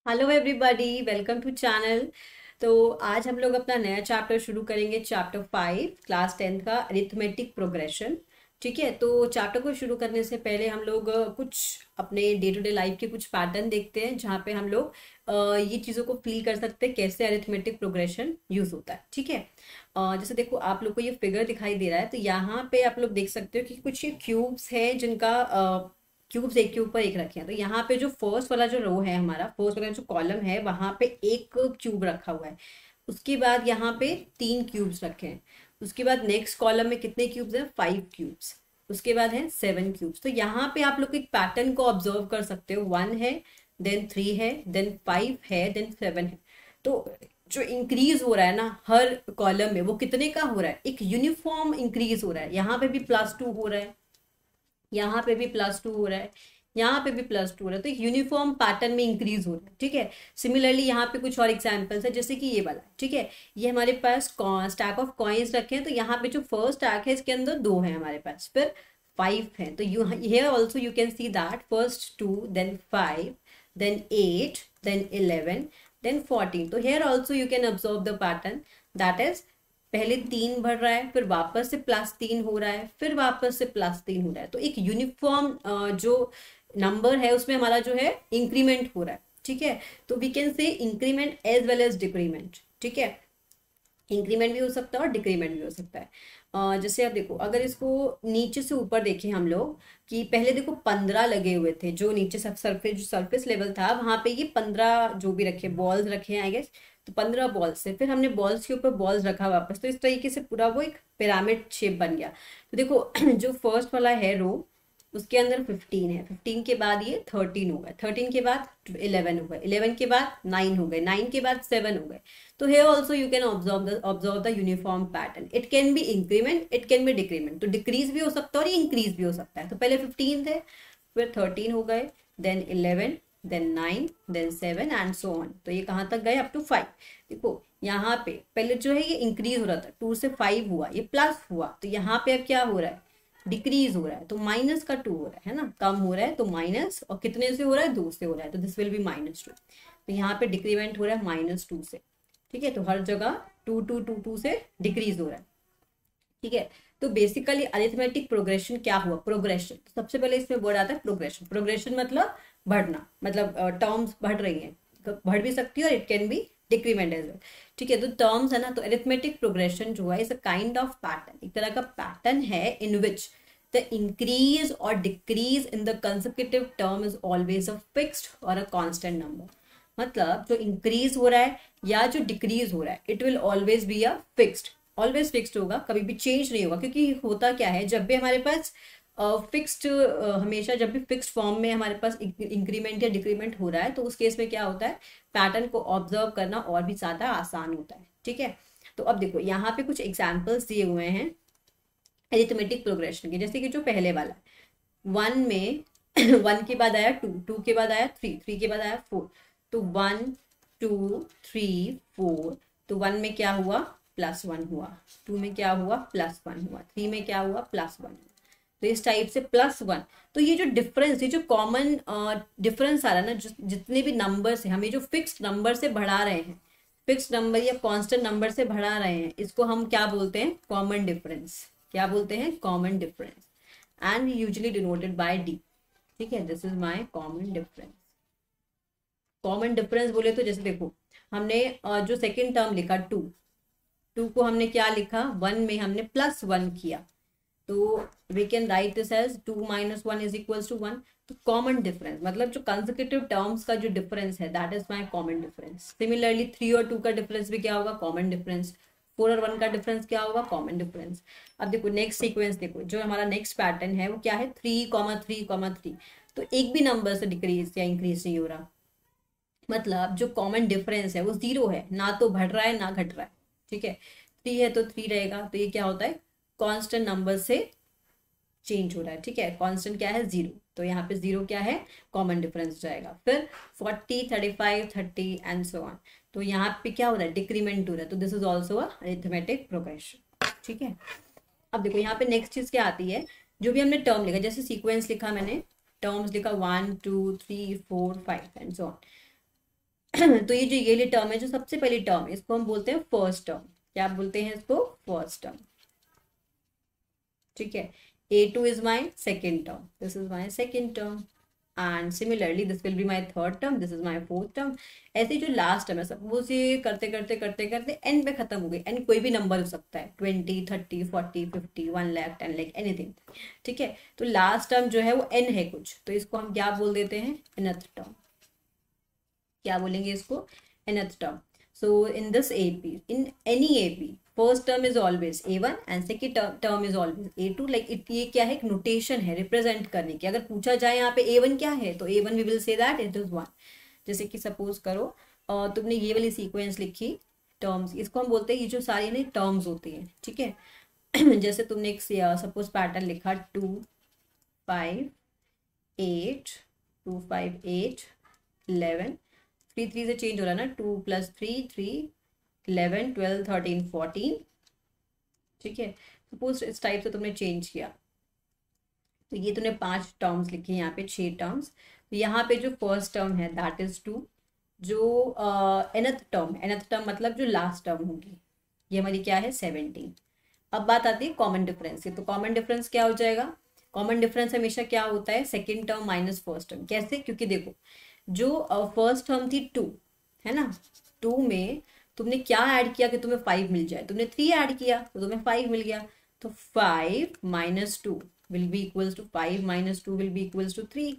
Hello everybody, welcome to channel. तो आज हम लोग अपना नया चैप्टर शुरू करेंगे, चैप्टर 5 क्लास 10 का अरिथमेटिक प्रोग्रेशन। ठीक है, तो चैप्टर को शुरू करने से पहले हम लोग कुछ अपने डे टू डे लाइफ के कुछ पैटर्न देखते हैं, जहाँ पे हम लोग ये चीज़ों को फील कर सकते हैं कैसे अरिथमेटिक प्रोग्रेशन यूज होता है। ठीक है, जैसे देखो आप लोग को ये फिगर दिखाई दे रहा है, तो यहाँ पे आप लोग देख सकते हो कि कुछ ये क्यूब्स है जिनका क्यूब्स एक के ऊपर एक रखे हैं। तो यहाँ पे जो फर्स्ट वाला जो रो है, हमारा फर्स्ट वाला जो कॉलम है, वहां पे एक क्यूब रखा हुआ है। उसके बाद यहाँ पे 3 क्यूब्स रखे हैं। उसके बाद नेक्स्ट कॉलम में कितने क्यूब्स हैं? 5 क्यूब्स। उसके बाद है 7 क्यूब्स। तो यहाँ पे आप लोग एक पैटर्न को ऑब्जर्व कर सकते हो। 1 है, देन 3 है, देन 5 है, देन 7 है। तो जो इंक्रीज हो रहा है ना हर कॉलम में, वो कितने का हो रहा है? एक यूनिफॉर्म इंक्रीज हो रहा है। यहाँ पे भी +2 हो रहा है, यहाँ पे भी +2 हो रहा है, यहाँ पे भी +2 हो रहा है। तो एक यूनिफॉर्म पैटर्न में इंक्रीज हो रहा है। ठीक है, सिमिलरली यहाँ पे कुछ और एग्जांपल्स है, जैसे कि ये वाला। ठीक है, ये हमारे पास स्टैक ऑफ कॉइन्स रखे हैं। तो यहाँ पे जो फर्स्ट स्टैक है, इसके अंदर 2 है हमारे पास, फिर 5 है। तो you here also you can see that first 2, then 5, then 8, then 11, then 14। तो here also you can observe the pattern, that is पहले 3 बढ़ रहा है, फिर वापस से +3 हो रहा है, फिर वापस से +3 हो रहा है। तो एक यूनिफॉर्म जो नंबर है उसमें हमारा जो है इंक्रीमेंट हो रहा है। ठीक है, तो we can say increment as well as decrement. ठीक है, इंक्रीमेंट भी हो सकता है और डिक्रीमेंट भी हो सकता है। जैसे आप देखो, अगर इसको नीचे से ऊपर देखें हम लोग, कि पहले देखो 15 लगे हुए थे, जो नीचे सब सरफेस जो सरफेस लेवल था, वहां पे ये 15 जो भी रखे बॉल्स रखे हैं आई गेस। तो 15 बॉल्स से फिर हमने बॉल्स के ऊपर बॉल्स रखा वापस, तो इस तरीके से पूरा वो एक पिरामिड शेप बन गया। तो देखो जो फर्स्ट वाला है रो, उसके अंदर 15 है, 15 के बाद ये 13 हो गए, 13 के बाद 11 हो गए, 11 के बाद 9 हो गए, 9 के बाद 7 हो गए। तो here also you can observe the uniform pattern. It can be increment, it can be decrement. तो डिक्रीज भी हो सकता है और ये इंक्रीज भी हो सकता है। तो पहले 15 थे, फिर 13 हो गए, then 11, then 9, then 7 and so on. तो ये कहाँ तक गए? Up to 5। देखो यहाँ पे पहले जो है ये इंक्रीज हो रहा था, 2 से 5 हुआ, ये प्लस हुआ। तो यहाँ पे अब क्या हो रहा है? डिक्रीज हो रहा है। तो -2 हो रहा है ना, कम हो रहा है तो माइनस, और कितने से हो रहा है? 2 से हो रहा है, तो दिस विल बी -2। तो यहाँ पे डिक्रीमेंट हो रहा है -2 से। ठीक है, तो हर जगह 2 से डिक्रीज हो रहा है। ठीक है, तो बेसिकली अरिथमेटिक प्रोग्रेशन क्या हुआ? प्रोग्रेशन, तो सबसे पहले इसमें वर्ड आता है प्रोग्रेशन। प्रोग्रेशन मतलब बढ़ना, मतलब टर्म्स बढ़ रही हैं, बढ़ भी सकती है, और it can be decrement as well. ठीक है, तो टर्म्स है ना, तो अरिथमेटिक प्रोग्रेशन जो है is a kind of pattern, एक तरह का पैटर्न है इन विच द इंक्रीज और decrease in the consecutive term is always a fixed और अ कांस्टेंट नंबर। मतलब जो इंक्रीज हो रहा है या जो डिक्रीज हो रहा है, it will always be a fixed, always fixed होगा, कभी भी चेंज नहीं होगा। क्योंकि होता क्या है, जब भी हमारे पास फिक्स्ड, हमेशा जब भी फिक्स्ड फॉर्म में हमारे पास इंक्रीमेंट या डिक्रीमेंट हो रहा है, तो उस केस में क्या होता है, पैटर्न को ऑब्जर्व करना और भी ज्यादा आसान होता है। ठीक है, तो अब देखो यहाँ पे कुछ एग्जाम्पल्स दिए हुए हैं अरिथमेटिक प्रोग्रेशन के, जैसे कि जो पहले वाला 1 में 1 के बाद आया 2, 2 के बाद आया 3, 3 के बाद आया 4। तो 1, 2, 3, 4। तो 1 में क्या हुआ? +1 हुआ। 2 में क्या हुआ? +1 हुआ। 3 में क्या हुआ? +1 हुआ। तो इस टाइप से +1। तो ये जो डिफरेंस, ये जो कॉमन डिफरेंस आ रहा है ना, जितने भी नंबर से हम ये जो फिक्स्ड नंबर से बढ़ा रहे हैं, फिक्स्ड नंबर या कांस्टेंट नंबर से बढ़ा रहे हैं, इसको हम क्या बोलते हैं? Common difference. क्या बोलते हैं? Common difference. And usually denoted by D. ठीक है, this is my common difference. Common difference बोले तो जैसे देखो, हमने जो सेकंड टर्म लिखा 2, 2 को हमने क्या लिखा? 1 में हमने +1 किया, तो we can write this as 2 - 1 is equals to 1। तो कॉमन डिफरेंस मतलब जो कंसेक्यूटिव टर्म्स का जो डिफरेंस है, that is my common difference. Similarly 3 और 2 का डिफरेंस भी क्या होगा? Common difference. 4 और 1 का डिफरेंस क्या होगा? Common difference. अब देखो नेक्स्ट सीक्वेंस, देखो जो हमारा नेक्स्ट पैटर्न है वो क्या है? 3, 3, 3। तो एक भी नंबर से डिक्रीज या इंक्रीज नहीं हो रहा, मतलब जो कॉमन डिफरेंस है वो 0 है, ना तो बढ़ रहा है ना घट रहा है। ठीक है, 3 है तो 3 रहेगा, तो ये क्या होता है? कांस्टेंट नंबर से चेंज हो रहा है। ठीक है, कांस्टेंट क्या है? 0। तो यहाँ पे 0 क्या है? कॉमन डिफरेंस जाएगा। फिर 40, 35, 30 एंड सो ऑन। तो यहाँ पे क्या हो रहा है? डिक्रीमेंट हो रहा है। तो this is also a arithmetic progression. ठीक है, अब देखो यहाँ पे नेक्स्ट चीज क्या आती है, जो भी हमने टर्म लिखा, जैसे सीक्वेंस लिखा मैंने, टर्म्स लिखा 1, 2, 3, 4, 5 एंड सो ऑन। तो ये जो ये टर्म है, जो सबसे पहली टर्म, इसको हम बोलते हैं फर्स्ट टर्म। क्या बोलते हैं इसको? First term. ठीक है, A2 is my second term, this is my second term, and similarly this will be my third term, this is my fourth term। ऐसे जो लास्ट टर्म है, सपोज ये करते करते करते करते एन पे खत्म हो गई। एन कोई भी नंबर हो सकता है, 20, 30, 40, 50, 1 लाख, 10 लाख, एनीथिंग। ठीक है, तो लास्ट टर्म जो है वो एन है कुछ, तो इसको हम क्या बोल देते हैं? nth term. क्या बोलेंगे इसको? nth term. So in this AP, in any AP, first term is always A1 and second term is always A2। like ये क्या है? एक नोटेशन है रिप्रेजेंट करने की। अगर पूछा जाए यहाँ पे A1 क्या है, तो A1 we will say that it is 1। जैसे कि सपोज करो तुमने ये वाली सीक्वेंस लिखी टर्म्स, इसको हम बोलते हैं, ये जो सारी ना टर्म्स होती हैं। ठीक है जैसे तुमने एक सपोज पैटर्न लिखा 2 5 8 2 5 8 11, 3 3 से चेंज हो रहा है ना, 2 + 3 3 11 12 13 14। ठीक है, सपोज इस टाइप से तुमने चेंज किया, तो ये तुमने 5 टर्म्स लिखे, यहाँ पे 6 टर्म्स। तो यहाँ पे जो फर्स्ट टर्म है दैट इज 2। जो nth टर्म मतलब जो लास्ट टर्म होगी, ये हमारी क्या है? 17। अब बात आती है कॉमन डिफरेंस की। तो कॉमन डिफरेंस क्या हो जाएगा? कॉमन डिफरेंस हमेशा क्या होता है? Second term minus first term. कैसे? क्योंकि देखो, जो फर्स्ट टर्म थी 2, है ना, 2 में तुमने क्या ऐड किया कि तुम्हें 5 मिल जाए? तुमने 3 ऐड किया तो तुम्हें 5 मिल गया। तो 5 - 2 will be equals to 5 - 2 will be equals to 3।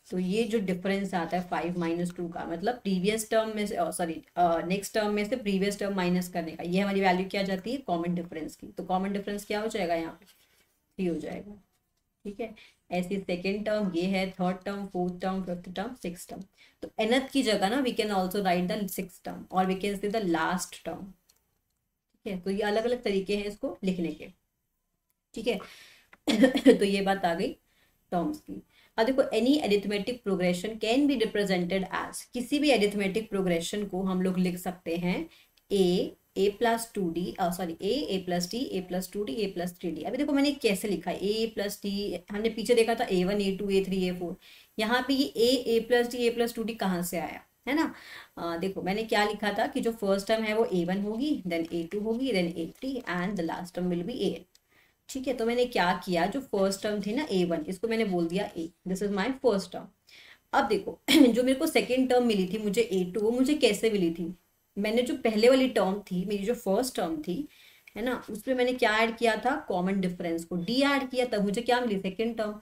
तो ये जो डिफरेंस आता है 5 - 2 का, मतलब प्रीवियस टर्म में से, सॉरी नेक्स्ट टर्म में से प्रीवियस टर्म माइनस करने का, ये हमारी वैल्यू क्या जाती है? कॉमन डिफरेंस की। तो कॉमन डिफरेंस क्या हो जाएगा? यहाँ पे 3 हो जाएगा। ठीक है, ऐसी सेकेंड टर्म ये है, third term, fourth term, fifth term, six term. तो nth की जगह ना we can also write the six term और we can say the last term. ठीक है, तो ये अलग अलग तरीके हैं इसको लिखने के। ठीक है तो ये बात आ गई टर्म्स की। अब देखो, any arithmetic progression can be represented as, किसी भी अरिथमेटिक प्रोग्रेशन को हम लोग लिख सकते हैं a + 2d, sorry a + t, a + 2d, a + 3d। अभी देखो मैंने कैसे लिखा है, a + t, हमने पीछे देखा था a1 a2 a3 a4। यहाँ पे ये a + t, a + 2d कहाँ से आया, है ना? देखो मैंने क्या लिखा था कि जो फर्स्ट टर्म है वो a1 होगी, देन a2 होगी, then a3 and the last term will be an। ठीक है, तो मैंने क्या किया, जो फर्स्ट टर्म थी ना a1, इसको मैंने बोल दिया a, this is my first term. अब देखो जो मेरे को सेकेंड टर्म मिली थी मुझे a2, वो मुझे कैसे मिली थी? मैंने जो पहले वाली टर्म थी, मेरी जो फर्स्ट टर्म थी, है ना, उसमें मैंने क्या ऐड किया था? कॉमन डिफरेंस को d ऐड किया, तब मुझे क्या मिली? Second term.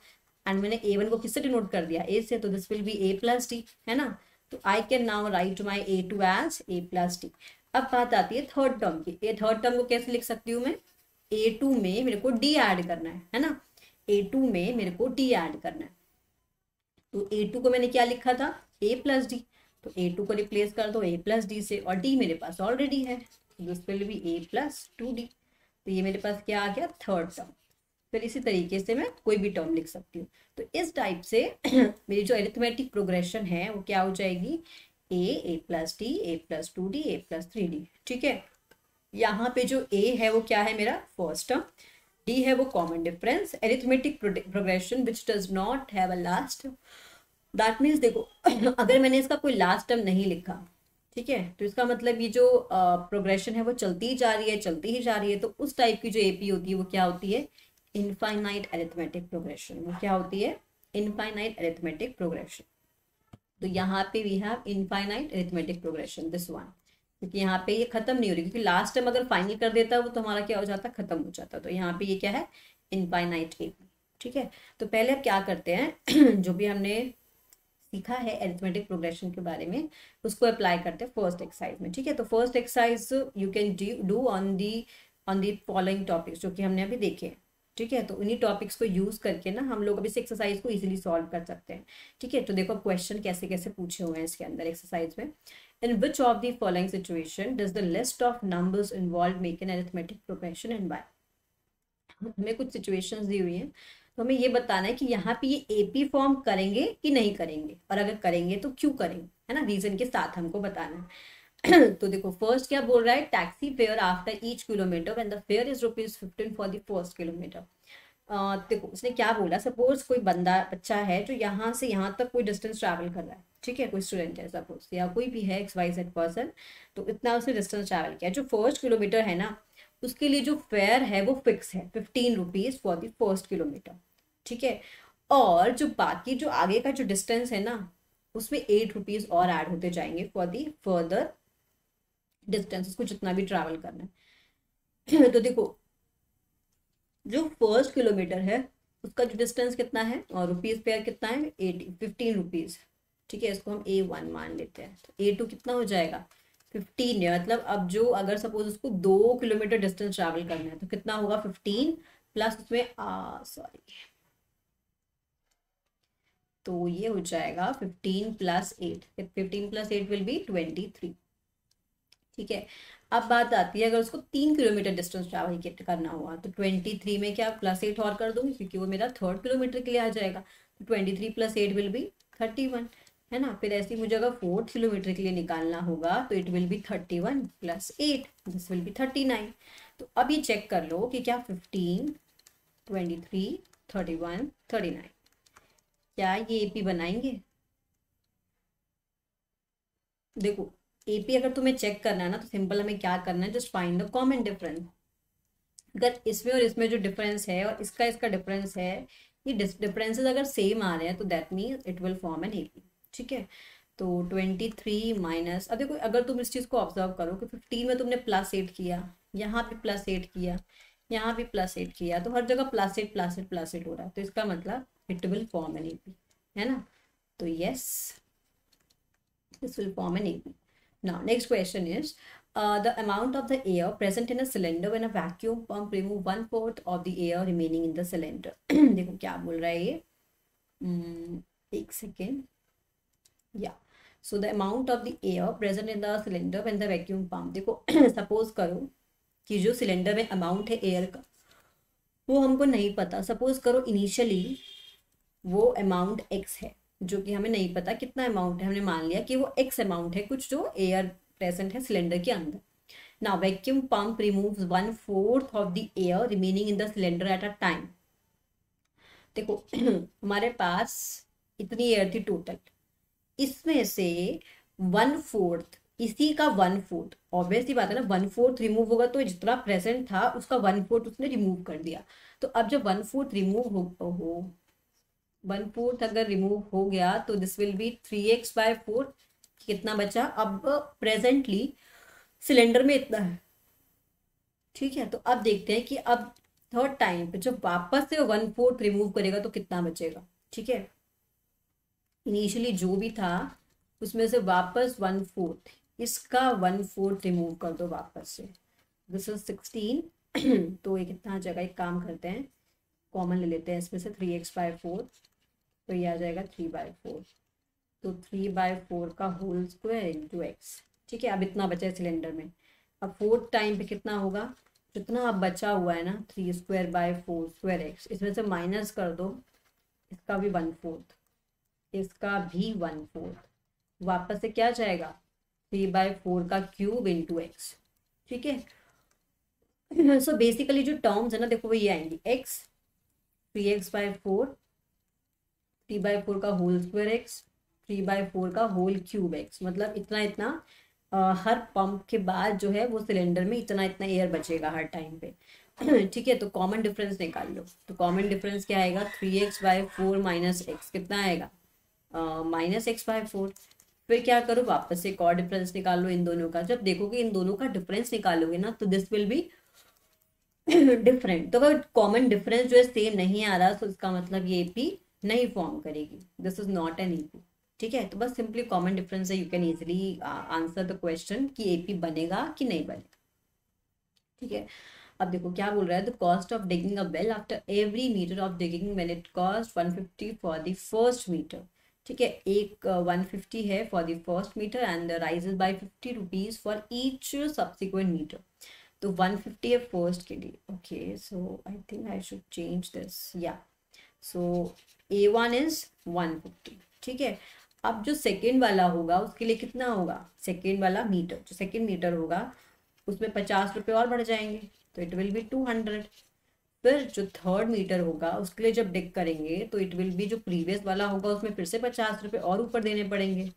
एंड मैंने a1 को किससे डिनोट कर दिया? a से, तो this will be a + d, है ना? तो I can now write my a2 as a + d। अब बात आती है थर्ड टर्म की। ये थर्ड टर्म को कैसे लिख सकती हूँ मैं? a2 में मेरे को d ऐड करना है ना, a2 में मेरे को d ऐड करना है। तो a2 को मैंने क्या लिखा था? a + d। तो a2 को रिप्लेस कर दो a + d से, और d मेरे पास ऑलरेडी है, this will be a + 2d। तो ये मेरे पास क्या आ गया? Third term. फिर इसी तरीके से मैं कोई भी टर्म लिख सकती हूँ। तो इस टाइप से मेरी जो अरिथमेटिक प्रोग्रेशन है वो क्या हो जाएगी? a + d, a + 2d, a + 3d। ठीक है, यहाँ पे जो a है वो क्या है? मेरा फर्स्ट टर्म। d है वो common difference. Arithmetic progression which does not have a last. That means देखो अगर मैंने इसका कोई लास्ट टर्म नहीं लिखा, ठीक है, तो इसका मतलब ये जो प्रोग्रेशन है वो चलती ही जा रही है, चलती ही जा रही है। तो उस टाइप की जो एपी होती है वो क्या होती है? Infinite arithmetic progression. वो क्या होती है? Infinite arithmetic progression. तो यहाँ पे we have infinite arithmetic progression, this one. क्योंकि यहाँ पे ये खत्म नहीं हो रही, क्योंकि लास्ट टाइम अगर फाइनल कर देता है वो तो हमारा क्या हो जाता? खत्म हो जाता। तो यहाँ पे ये क्या है? Infinite AP. ठीक है, तो पहले अब क्या करते हैं जो भी हमने सीखा है अरिथमेटिक प्रोग्रेशन के बारे में, उसको अप्लाई करते हैं फर्स्ट एक्सरसाइज में। ठीक है, तो first exercise you can do on the following topics जो कि हमने अभी देखे। ठीक है, तो उन्हीं टॉपिक्स को यूज करके ना हम लोग अभी इस एक्सरसाइज को इजीली सॉल्व कर सकते हैं। ठीक है, तो देखो क्वेश्चन कैसे कैसे पूछे हुए हैं इसके अंदर एक्सरसाइज में। In which of the following situation does the list of numbers involve make an arithmetic progression and by. हमें कुछ सिचुएशंस दी हुई हैं, तो हमें ये बताना है कि यहाँ पे ये एपी फॉर्म करेंगे कि नहीं करेंगे, और अगर करेंगे तो क्यों करेंगे, है ना, रीजन के साथ हमको बताना है। तो देखो फर्स्ट क्या बोल रहा है? Taxi fare after each kilometre when the fair is ₹15 for the first kilometre. देखो उसने क्या बोला, सपोज कोई बच्चा है जो यहाँ से यहाँ तक कोई डिस्टेंस ट्रैवल कर रहा है, ठीक है, कोई स्टूडेंट है सपोज, या कोई भी है XYZ पर्सन, तो इतना उसने डिस्टेंस ट्रैवल किया, जो फर्स्ट किलोमीटर है ना, उसके लिए जो फेयर है वो फिक्स है, 15 rupees for the first kilometre, ठीक है। और जो बाकी जो आगे का जो डिस्टेंस है ना, उसमें 8 रुपीज और ऐड होते जाएंगे फॉर दी फर्दर डिस्टेंस, उसको जितना भी ट्रैवल करना है। तो देखो जो फर्स्ट किलोमीटर है उसका जो डिस्टेंस कितना है और रुपीज पेयर कितना है, 15 रुपीज, ठीक है, इसको हम A1 मान लेते हैं। तो A2 कितना हो जाएगा, 15 है, मतलब अब जो अगर सपोज उसको 2 किलोमीटर डिस्टेंस ट्रैवल करना है तो कितना होगा, 15 प्लस उसमें सॉरी, तो ये हो जाएगा 15 + 8, 15 + 8 विल बी 23, ठीक है। अब बात आती है अगर उसको 3 किलोमीटर डिस्टेंस ट्रैवल करना हुआ, तो 23 में क्या +8 और कर दूंगी, क्योंकि वो मेरा थर्ड किलोमीटर के लिए आ जाएगा, तो 23 + 8 विल बी 31, है ना। फिर ऐसे ही मुझे अगर 4th किलोमीटर के लिए निकालना होगा तो it will be 31 + 8, this will B 39। तो अब ये चेक कर लो कि क्या 15, 23, 31, 39 क्या ये AP बनाएंगे। देखो AP अगर तुम्हें चेक करना है ना, तो सिंपल हमें क्या करना है, just find the common difference. अगर इसमें और इसमें जो डिफरेंस है और इसका इसका डिफरेंस है, ये डिफरेंसेस अगर सेम आ रहे हैं तो that means it will form an AP, ठीक है। तो 23 माइनस, अब देखो अगर तुम इस चीज को ऑब्जर्व करो कि 15 में तुमने +8 किया, यहाँ पे +8 किया, यहाँ भी +8 किया, तो हर जगह +8 +8 +8 हो रहा है, तो इसका मतलब it will form an AP, है ना। तो yes, this will form an AP. Now, next question is the amount of the air present in a cylinder when a vacuum pump remove 1/4 of the air remaining in the cylinder. देखो क्या बोल रहा है ये, एक second, या so the amount of the air present in the cylinder when the vacuum pump, देखो suppose करो कि जो सिलेंडर में अमाउंट है एयर का वो हमको नहीं पता, सपोज करो इनिशियली वो अमाउंट X है, जो कि हमें नहीं पता कितना अमाउंट है, हमने मान लिया कि वो X अमाउंट है कुछ जो एयर प्रेजेंट है सिलेंडर के अंदर। Now vacuum pump removes 1/4 of the air remaining in the cylinder at a time. देखो हमारे पास इतनी एयर थी टोटल, इसमें से 1/4, इसी का 1/4, ऑब्वियसली बात है ना, 1/4 रिमूव होगा तो जितना प्रेजेंट था उसका 1/4 उसने रिमूव कर दिया। तो अब जब 1/4 रिमूव हो 1/4 अगर रिमूव हो गया तो दिस विल बी 3x/4, कितना बचा, अब प्रेजेंटली सिलेंडर में इतना है, ठीक है। तो अब देखते हैं कि अब थर्ड टाइम पे जब वापस से 1/4 रिमूव करेगा तो कितना बचेगा, ठीक है। इनिशियली जो भी था उसमें से वापस 1/4, इसका 1/4 रिमूव कर दो वापस से, दिस इज 16। तो ये कितना आ जाएगा, एक काम करते हैं कॉमन ले लेते हैं इसमें से 3x/4, तो ये आ जाएगा 3/4, तो 3/4 का होल स्क्वायर इंटू x, ठीक है। अब इतना बचा है सिलेंडर में, अब फोर्थ टाइम पे कितना होगा, जितना अब बचा हुआ है ना 3^2/4^x, इसमें से माइनस कर दो, इसका भी 1/4, इसका भी 1/4, वापस से क्या जाएगा 3/4 का क्यूब इंटू x, ठीक है। सो बेसिकली जो टर्म्स है ना देखो वो ये आएंगी, x 3x/4, 3/4 का होल स्क्वायर x, 3/4 का होल क्यूब x, मतलब इतना इतना हर पंप के बाद जो है वो सिलेंडर में इतना इतना एयर बचेगा हर टाइम पे। ठीक है, तो कॉमन डिफरेंस निकाल लो, तो कॉमन डिफरेंस क्या आएगा, 3x/4 माइनस एक्स, कितना आएगा -x/4। फिर क्या करो, वापस से एक और डिफरेंस निकाल लो इन दोनों का, जब देखोगे इन दोनों का डिफरेंस निकालोगे ना तो दिस विल बी डिफरेंट। तो अगर कॉमन डिफरेंस जो है सेम नहीं आ रहा तो इसका मतलब ये AP नहीं फॉर्म करेगी, this is not an AP, ठीक है। तो बस सिंपली कॉमन डिफरेंस है, you can easily answer the question कि AP बनेगा कि नहीं बनेगा, ठीक है। अब देखो क्या बोल रहा है, the cost of digging a well after every metre of digging when it cost 150 for the first metre, ठीक है। एक 150 है for the first metre and raises by 50 rupees for each subsequent metre. तो 150 है फर्स्ट के लिए, okay, so I think I should change this, या so A1 is 150, ठीक है। अब जो सेकेंड वाला होगा उसके लिए कितना होगा, सेकेंड वाला मीटर, जो सेकेंड मीटर होगा उसमें 50 रुपये और बढ़ जाएंगे, तो इट विल बी 200। फिर जो थर्ड मीटर होगा उसके लिए जब डिग करेंगे तो इट विल बी जो प्रीवियस वाला होगा उसमें फिर से 50 रुपये और ऊपर देने पड़ेंगे,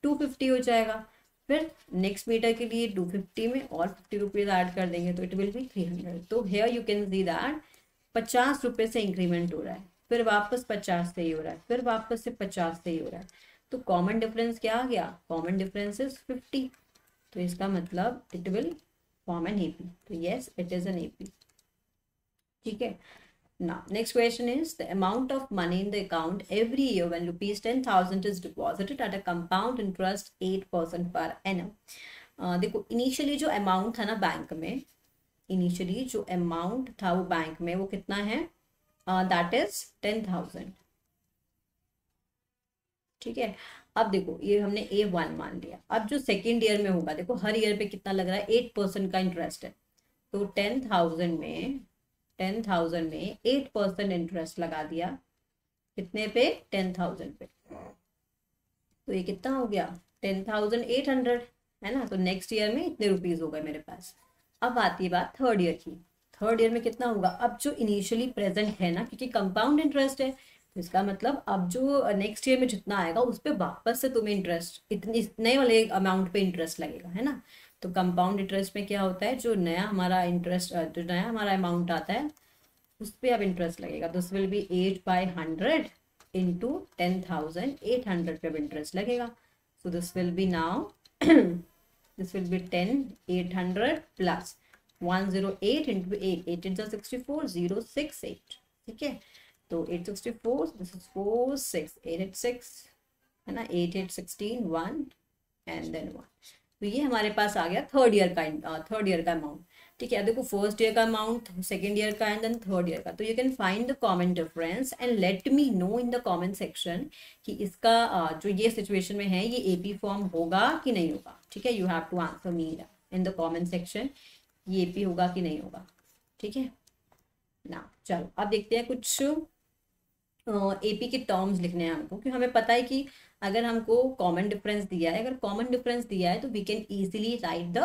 250 हो जाएगा। फिर नेक्स्ट मीटर के लिए 250 में और 50 रुपीज ऐड कर देंगे तो इट विल बी 300। तो here you can see that 50 रुपये से इंक्रीमेंट हो रहा है, फिर वापस 50 से ही हो रहा है, फिर वापस से 50 से ही हो रहा है। तो कॉमन डिफरेंस क्या आ गया? Common difference is 50। तो इसका मतलब it will form an AP. तो yes, it is an AP. ठीक है। Now, next question is the amount of money in the account every year when rupees 10,000 is deposited at a compound interest 8% per annum. देखो initially जो amount था ना bank में, initially जो amount था वो बैंक में वो कितना है? That is 10,000। ठीक है। अब देखो ये हमने A1 मान लिया। अब जो सेकेंड ईयर में होगा, देखो हर ईयर पे कितना लग रहा है? 8% का इंटरेस्ट है। तो 10,000 में 8% इंटरेस्ट लगा दिया। कितने पे? 10,000 पे। तो ये कितना हो गया? 10,800, है ना। तो नेक्स्ट ईयर में इतने रुपीज हो गए मेरे पास। अब आती है बात थर्ड ईयर की। थर्ड ईयर में कितना होगा? अब जो इनिशियली प्रेजेंट है ना, क्योंकि कंपाउंड इंटरेस्ट है, तो इसका मतलब अब जो नेक्स्ट ईयर में जितना आएगा उस पर वापस से तुम्हें इंटरेस्ट इतनी नए वाले अमाउंट पे इंटरेस्ट लगेगा, है ना। तो कंपाउंड इंटरेस्ट में क्या होता है? जो नया हमारा इंटरेस्ट, जो नया हमारा अमाउंट आता है उस पर अब इंटरेस्ट लगेगा। दिस विल बी 8/100 इंटू 10,800 पे अब इंटरेस्ट लगेगा। So this will B now this will B 10,800 plus 108 into 8, 8 into 64, 068। ठीक है। तो 864, दिस इज 46, 886, है ना, 8, 8, 16, 1 एंड देन 1। तो ये हमारे पास आ गया थर्ड ईयर का अमाउंट। ठीक है। देखो फर्स्ट ईयर का अमाउंट, सेकेंड ईयर का एंड देन थर्ड ईयर का। तो you can find the common difference and let me know in the comment section कि इसका जो ये सिचुएशन में है ये एपी फॉर्म होगा कि नहीं होगा। ठीक है। You have to answer me in the comment section, ये एपी होगा कि नहीं होगा। ठीक है ना। चलो अब देखते हैं कुछ एपी के टर्म्स लिखने हैं हमको, क्योंकि हमें पता है कि अगर हमको कॉमन डिफरेंस दिया है, अगर कॉमन डिफरेंस दिया है तो we can easily write the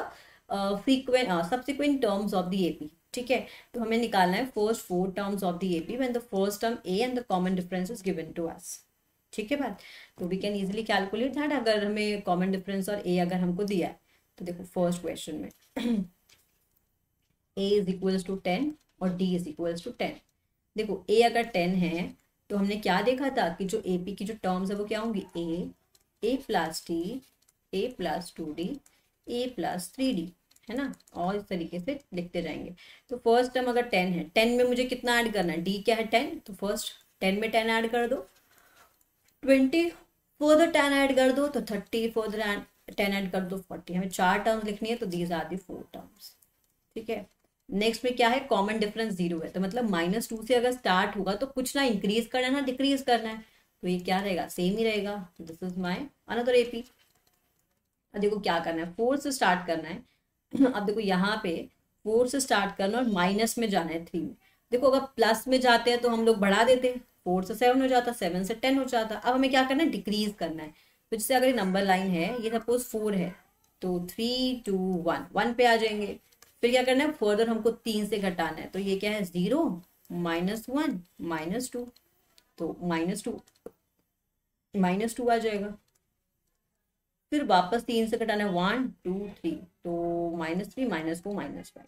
frequent subsequent terms of the AP. ठीक है। तो हमें निकालना है first 4 terms of the AP when the first term A and the common difference is given to us. ठीक है बात। तो we can easily calculate that अगर हमें कॉमन डिफरेंस और ए अगर हमको दिया है। तो देखो फर्स्ट क्वेश्चन में ए इज इक्वल्स टू 10 और डी इज इक्वल्स टू 10। देखो ए अगर 10 है तो हमने क्या देखा था कि जो एपी की जो टर्म्स है वो क्या होंगी? ए प्लस डी, ए प्लस 2d, ए प्लस 3d, है ना। और इस तरीके से लिखते जाएंगे। तो फर्स्ट टर्म अगर 10 है, 10 में मुझे कितना ऐड करना है? डी क्या है? 10। तो फर्स्ट 10 में 10 ऐड कर दो, 20 फर्दर 10 ऐड कर दो तो 30, फर्दर 10 ऐड कर दो 40। हमें 4 टर्म्स लिखनी है तो दीज आर दी 4 टर्म्स। ठीक है। नेक्स्ट में क्या है? कॉमन डिफरेंस 0 है, तो मतलब -2 से अगर स्टार्ट होगा तो कुछ ना इंक्रीज करना है ना डिक्रीज करना है। तो ये क्या रहेगा? सेम ही रहेगा। This is my another AP. अब देखो क्या करना है, 4 से स्टार्ट करना है। अब देखो यहाँ पे 4 से स्टार्ट करना और माइनस में जाना है 3 में। देखो अगर प्लस में जाते हैं तो हम लोग बढ़ा देते हैं, 4 से 7 हो जाता, 7 से 10 हो जाता। अब हमें क्या करना है? डिक्रीज करना है। तो जैसे अगर नंबर लाइन है, ये सपोज 4 है, तो 3, 2, 1, 1 पे आ जाएंगे। फिर क्या करना है? फर्दर हमको 3 से घटाना है। तो ये क्या है? 0, -1, -2। तो -2 आ जाएगा। फिर वापस 3 से घटाना है, 1, 2, 3। तो -3, -4, -5।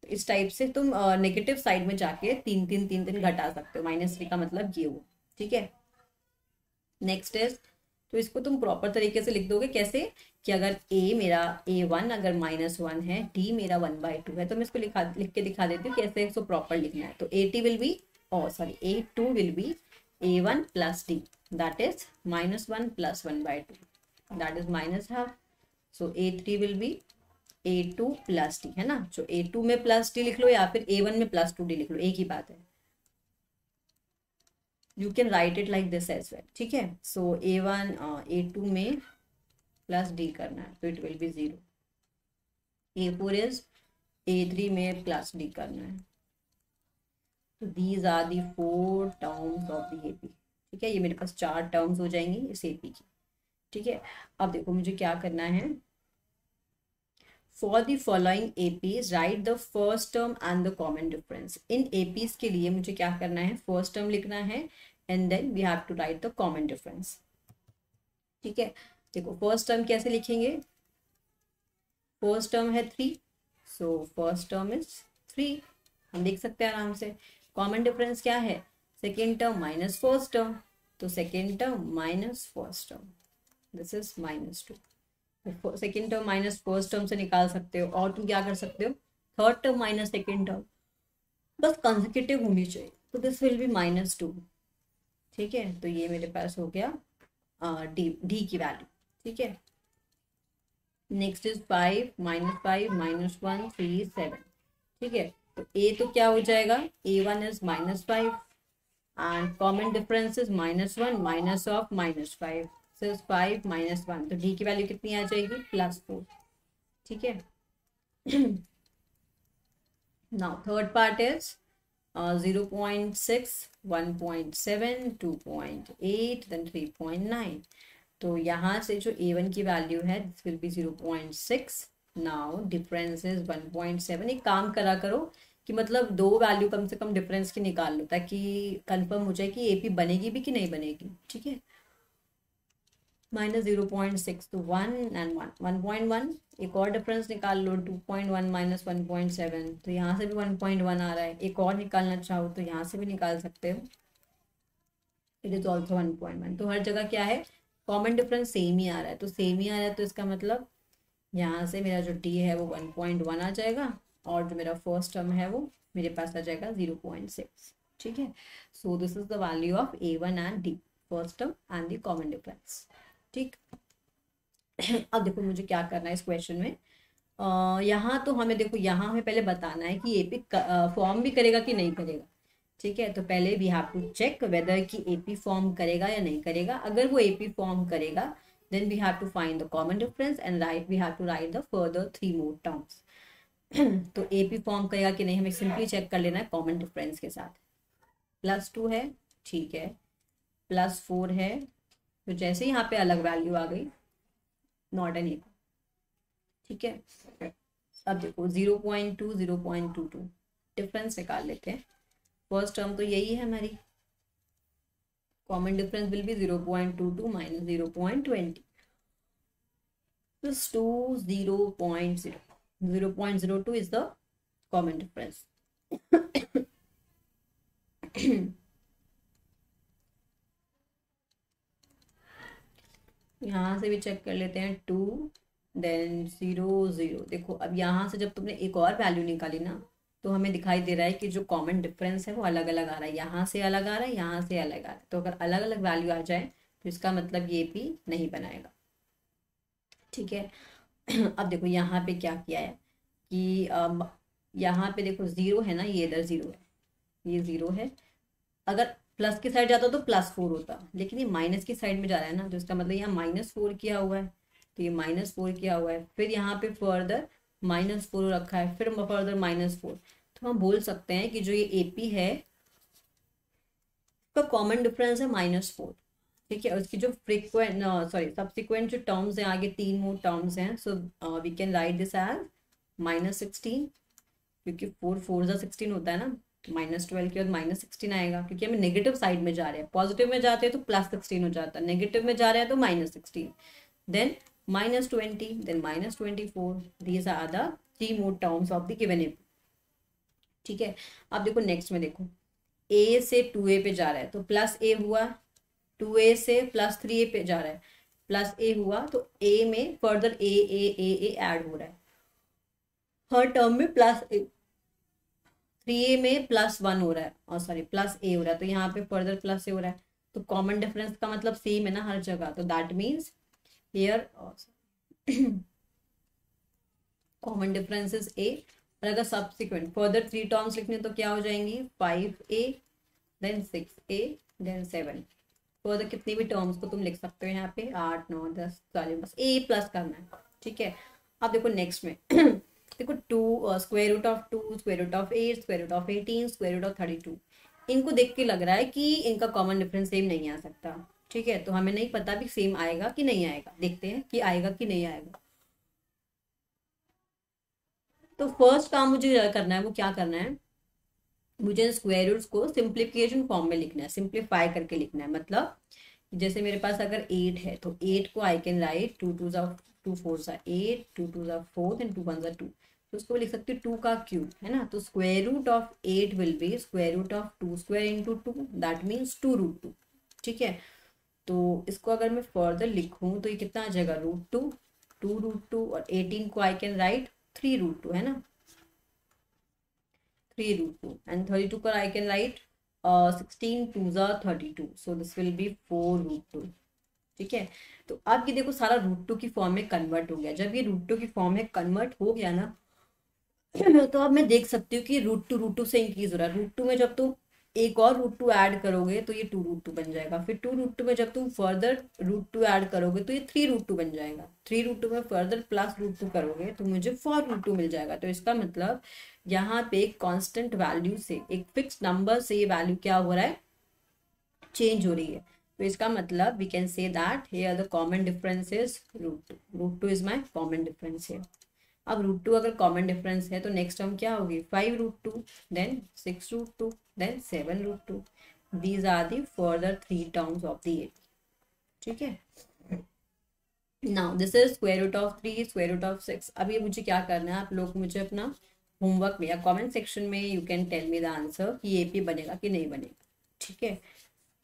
तो इस टाइप से तुम नेगेटिव साइड में जाके 3 घटा सकते हो। -3 का मतलब ये हो। ठीक है। नेक्स्ट इज, तो इसको तुम प्रॉपर तरीके से लिख दोगे कैसे कि अगर ए मेरा A1 अगर -1 है, डी मेरा 1/2 है, तो मैं इसको लिख के दिखा देती हूँ कैसे इसको प्रॉपर लिखना है। तो A2 will be A2 will be A1 plus D, that is -1 plus 1/2, that is -½ so A3 will be A2 plus D, है ना। जो A2 में प्लस डी लिख लो या फिर A1 में प्लस 2d लिख लो, एक ही बात है। You can write it like this as well. ठीक है। सो A1 A2 में प्लस डी करना है तो it will be 0। A4 is A3 में प्लस डी करना है। तो these are the 4 terms of the AP. ठीक है। ये मेरे पास 4 टर्म्स हो जाएंगी इस एपी की। ठीक है। अब देखो मुझे क्या करना है, for the following APs right the first term and the common difference. In APs के लिए मुझे क्या करना है, फर्स्ट टर्म लिखना है and then we have to write the common difference. ठीक है, देखो फर्स्ट टर्म कैसे लिखेंगे, फर्स्ट टर्म है 3, सो फर्स्ट टर्म इज 3, हम लिख सकते हैं आराम से। कॉमन डिफरेंस क्या है, second term minus first term, तो second term minus first term, this is -2। Second term minus first term से निकाल सकते हो, और तुम क्या कर सकते हो, third term minus second term, बस कंसेक्यूटिव होनी चाहिए, तो दिस विल बी -2। ठीक है, तो ये मेरे पास हो गया डी की वैल्यू। ठीक है, नेक्स्ट इज 5 -5 -1 3 7। ठीक है, तो ए तो क्या हो जाएगा, A1 is -5 and common difference is -1 minus of -5, so 5 -1, तो डी की वैल्यू कितनी आ जाएगी, +4। ठीक है, now third part is 0.6 1.7 2.8 then 3.9। तो यहाँ से जो A1 की वैल्यू है this will be 0.6, now difference is 1.7। एक काम करा करो कि मतलब दो वैल्यू कम से कम डिफरेंस की निकाल लो, ताकि कंफर्म हो जाए कि एपी बनेगी भी कि नहीं बनेगी। ठीक है, -0.6 तो 1 एंड 1.1, एक और डिफरेंस निकाल लो 2.1 - 1.7, तो यहाँ से भी 1.1 आ रहा है। एक और निकालना चाहो तो यहाँ से भी निकाल सकते हो, इट इज ऑल्सो 1.1। तो हर जगह क्या है, कॉमन डिफरेंस सेम ही आ रहा है, तो सेम ही आ रहा है, तो इसका मतलब यहाँ से मेरा जो डी है वो 1.1 आ जाएगा, और जो मेरा फर्स्ट टर्म है वो मेरे पास आ जाएगा 0.6। ठीक है, so this is the value of A1 and D, first term and the common difference. ठीक, अब देखो मुझे क्या करना है इस क्वेश्चन में, यहाँ तो हमें देखो यहाँ हमें पहले बताना है कि एपी फॉर्म भी करेगा कि नहीं करेगा। ठीक है, तो पहले we have to check whether कि एपी फॉर्म करेगा या नहीं करेगा। अगर वो एपी फॉर्म करेगा then we have to find the common difference and we have to write the further 3 more terms. तो एपी फॉर्म करेगा कि नहीं हमें सिंपली चेक कर लेना है कॉमन डिफरेंस के साथ। +2 है, ठीक है, +4 है, तो जैसे यहाँ पे अलग वैल्यू आ गई नॉट एन इक्वल। ठीक है, अब देखो 0.2 0.22 डिफरेंस निकाल लेते हैं। फर्स्ट टर्म तो यही है हमारी, common difference will be 0.22 - 0.20, this 0.0 0.02 is the common difference। यहाँ से भी चेक कर लेते हैं 2 देन 0 0। देखो अब यहाँ से जब तुमने एक और वैल्यू निकाली ना, तो हमें दिखाई दे रहा है कि जो कॉमन डिफरेंस है वो अलग अलग आ रहा है, यहाँ से अलग आ रहा है, यहाँ से अलग आ रहा है। तो अगर अलग अलग वैल्यू आ जाए तो इसका मतलब ये भी नहीं बनाएगा। ठीक है, अब देखो यहाँ पे क्या किया है कि यहाँ पे देखो 0 है ना, ये इधर 0 है, ये 0 है। अगर प्लस की साइड जाता तो +4 होता, लेकिन ये माइनस की साइड में जा रहा है ना, तो इसका मतलब यहाँ -4 किया हुआ है, तो ये -4 किया हुआ है। फिर यहाँ पे फर्दर -4 रखा है, फिर फर्दर -4, तो हम बोल सकते हैं कि जो ये एपी है उसका कॉमन डिफरेंस है -4। ठीक है, उसकी जो फ्रीक्वेंट सब्सिक्वेंट जो टर्म्स हैं, आगे 3 मोर टर्म्स हैं, so we can write this as -16, क्योंकि 4 4 16 होता है ना, -12 के बाद -16 आएगा, क्योंकि हमें नेगेटिव साइड में जा रहे हैं। पॉजिटिव में जाते हैं तो +16 हो जाता है, नेगेटिव में जा रहे हैं तो -16, then -20, then -24। These are the 3 more terms of the given AP. ठीक है, अब देखो नेक्स्ट में देखो A से 2A पे जा रहा है तो +A हुआ, 2A से +3A पे जा रहा है +A हुआ, तो A में फर्दर A ऐड हो रहा है, हर टर्म में +A, 3A में +1 हो रहा है, और सॉरी +A हो रहा है, तो यहाँ पे फर्दर +A हो रहा है। तो कॉमन डिफरेंस का मतलब सेम है ना हर जगह, तो that means here common difference is A। और अगर सब्सिक्वेंट फर्दर 3 टर्म्स लिखने तो क्या हो जाएंगी, 5A then 6A then 7। Further कितनी भी टर्म्स को तुम लिख सकते हो यहाँ पे, 8 9 10 सारे, बस A प्लस करना है। ठीक है, अब देखो नेक्स्ट में देखो 2 square root of 2 square root of 8 square root of 18 square root of 32। इनको देख के लग रहा है कि इनका कॉमन डिफरेंस सेम नहीं आ सकता। ठीक है, तो हमें नहीं पता भी सेम आएगा कि नहीं आएगा, देखते हैं कि आएगा कि नहीं आएगा। तो फर्स्ट काम मुझे करना है, वो क्या करना है, मुझे स्क्वायर रूट्स को सिंप्लीफिकेशन फॉर्म में लिखना है, सिंप्लीफाई करके लिखना है। मतलब जैसे मेरे पास अगर 8 है तो 8 को आई कैन राइट 2 4 8, 2 2 4 एंड 2 1 2, तो उसको लिख सकती हूँ 2 का क्यूब, है ना। तो square root of 8 will be square root of 2 square into 2, that means 2 root 2। ठीक है, तो इसको अगर मैं फर्दर लिखूं तो ये कितना आ जाएगा, √2, 2 √2, और 18 को आई कैन राइट 3 √2, है ना, 3 √2, एंड 32 को I can write 16 2 32, so this will B 4 √2। ठीक है, तो अब ये देखो सारा √2 की फॉर्म में कन्वर्ट हो गया। जब ये √2 की फॉर्म में कन्वर्ट हो गया ना, तो अब मैं देख सकती हूँ कि √2 से इंक्रीज हो रहा है। √2 में जब तुम एक और √2 ऐड करोगे तो ये 2 √2 बन जाएगा। फिर 2 √2 में जब तुम फर्दर √2 ऐड करोगे तो ये 3 √2 बन जाएगा। 3 √2 में फर्दर प्लस √2 करोगे तो मुझे 4 √2 मिल जाएगा। तो इसका मतलब यहाँ पे एक कांस्टेंट वैल्यू से, एक फिक्स नंबर से ये वैल्यू क्या हो रहा है, चेंज हो रही है। तो इसका मतलब we can say that here the common difference is √2। √2 is my common difference here. अब √2 अगर कॉमन डिफरेंस है तो नेक्स्ट टर्म क्या होगी, 5 √2, then 6 √2, then 7 √2। These are the further 3 terms of the AP। ठीक है, now this is square root of 3, square root of 6। अब ये मुझे क्या करना है, आप लोग मुझे अपना होमवर्क में या कमेंट सेक्शन में you can tell me the answer कि AP बनेगा कि नहीं बनेगा। ठीक है,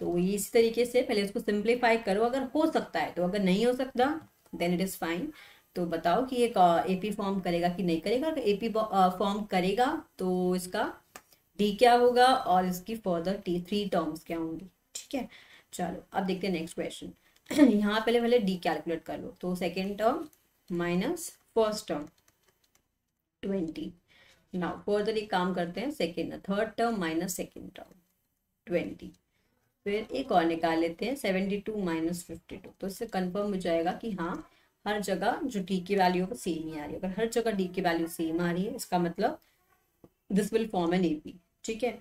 तो ये इसी तरीके से पहले इसको सिंप्लीफाई करो, अगर हो सकता है तो, अगर नहीं हो सकता देन इट इज फाइन। तो बताओ कि ये AP फॉर्म करेगा कि नहीं करेगा। अगर AP फॉर्म करेगा तो इसका D क्या होगा और इसकी फर्दर 3 टर्म्स क्या होंगी। ठीक है, चलो अब देखते हैं नेक्स्ट क्वेश्चन। यहाँ पहले पहले D कैलकुलेट कर लो। तो second term minus first term 20। Now further एक काम करते हैं, third term minus second term 20। फिर एक और निकाल लेते हैं 72 माइनस 52। तो इससे कंफर्म हो जाएगा कि हाँ हर जगह जो डी की वैल्यू है सेम ही आ रही है। अगर हर जगह डी की वैल्यू सेम आ रही है इसका मतलब this will form an AP। ठीक है,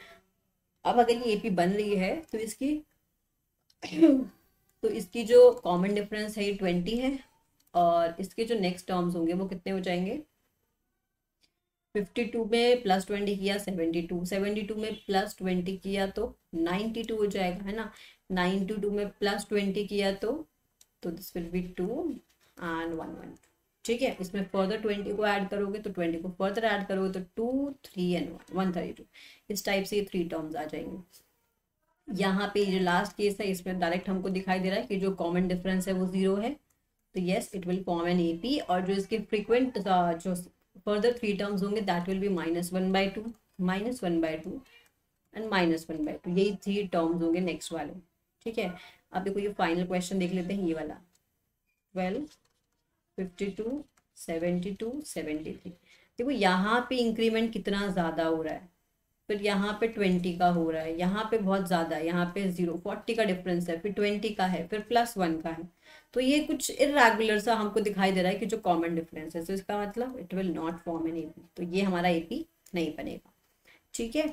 अब अगर ये AP बन रही है तो इसकी तो इसकी जो कॉमन डिफरेंस है ये 20 है, और इसके जो नेक्स्ट टर्म्स होंगे वो कितने हो जाएंगे, 52 में प्लस 20 किया 72, 72 में प्लस 20 किया तो 92 हो जाएगा, है ना। 92 में प्लस 20 किया तो दिस विल बी 2 एंड 1 1। ठीक है, इसमें फर्दर 20 को ऐड करोगे तो 20 को फर्दर ऐड करोगे तो 2 3 एंड 1 132। इस टाइप से ये 3 टर्म्स आ जाएंगे। यहाँ पे जो लास्ट केस है इसमें डायरेक्ट हमको दिखाई दे रहा है कि जो कॉमन डिफरेंस है वो 0 है, तो yes it will form an AP। और जो इसके फ्रीक्वेंट जो फर्दर 3 टर्म्स होंगे दैट विल बी -1/2, -1/2 एंड -1/2। यही 3 टर्म्स होंगे नेक्स्ट वाले। ठीक है, अब देखो ये फाइनल क्वेश्चन देख लेते हैं, ये वाला 12 52 72 73। देखो यहाँ पे इंक्रीमेंट कितना ज्यादा हो रहा है, फिर यहाँ पे 20 का हो रहा है, यहाँ पे बहुत ज्यादा है, यहाँ पे 40 का डिफरेंस है, फिर 20 का है, फिर +1 का है। तो ये कुछ इरेगुलर सा हमको दिखाई दे रहा है कि जो कॉमन डिफरेंस है, तो इसका मतलब it will not form an AP। तो ये हमारा AP नहीं बनेगा। ठीक है,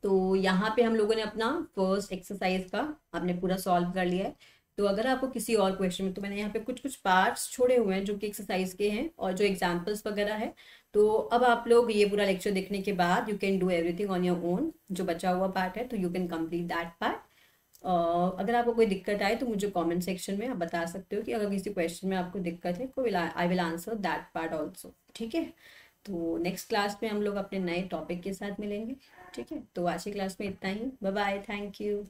तो यहाँ पे हम लोगों ने अपना फर्स्ट एक्सरसाइज का आपने पूरा सॉल्व कर लिया है। तो अगर आपको किसी और क्वेश्चन में, तो मैंने यहाँ पे कुछ कुछ पार्ट्स छोड़े हुए हैं जो कि एक्सरसाइज के हैं और जो एग्जाम्पल्स वगैरह है। तो अब आप लोग ये पूरा लेक्चर देखने के बाद you can do everything on your own. जो बचा हुआ पार्ट है तो you can complete that part. अगर आपको कोई दिक्कत आए तो मुझे कमेंट सेक्शन में आप बता सकते हो कि अगर किसी क्वेश्चन में आपको दिक्कत है तो I will answer that part also. ठीक है, तो नेक्स्ट क्लास में हम लोग अपने नए टॉपिक के साथ मिलेंगे। ठीक है, तो आज की क्लास में इतना ही। Bye bye, thank you.